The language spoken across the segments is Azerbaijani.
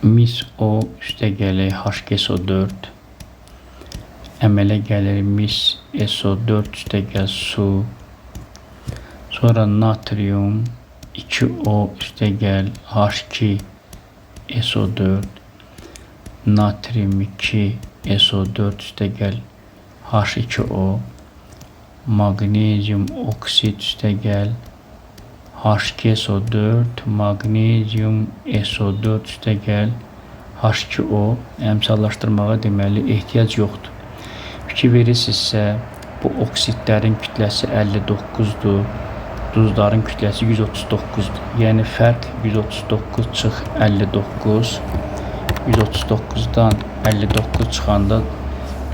mis O üstə gəlir HGSO4. Əmələ gəlir mis SO4 üstə gəl su. Sonra natrium 2O üstə gəl H2SO4. Natrium 2SO4 üstə gəl H2O. Magnezyum oksit üstə gəl H2SO4, magnezyum SO4 üstə gəl H2O. Əmsallaşdırmağa deməli ehtiyac yoxdur. Fikir verirsinizsə, bu oksitlərin kütləsi 59'dur, duzların kütləsi 139'dur. Yəni fərq 139 çıx 59. 139'dan 59 çıxanda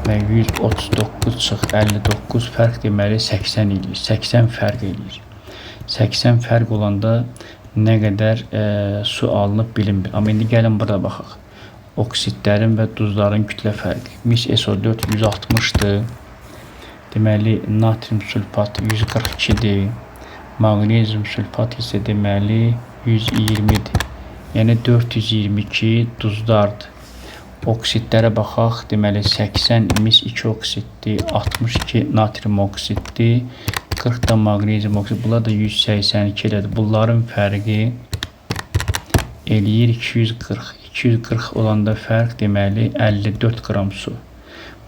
və 139 çıx 59 fərq deməli 80 eləyir. 80 fərq eləyir. 80 fərq olanda nə qədər su alınıb bilinmir. Amma indi gəlin burada baxaq. Oksitlərin və duzların kütlə fərqi. Mis SO4 160'dır. Deməli natrium sulfat 142'dir. Magnezyum sulfat isə deməli 120'dir. Yəni 422 duzlardır. Oksitlərə baxaq. Deməli 80 mis 2 oksitdir, 62 natrium oksitdir, 40 da magnezyum oksit. Bunlar da 182 elədir. Bunların fərqi eləyir 240. 240 olanda fərq deməli 54 qram su.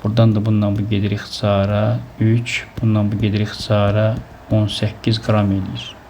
Buradan da bundan bu gedir ixtisara 3, bundan bu gedir ixtisara 18 qram eləyir.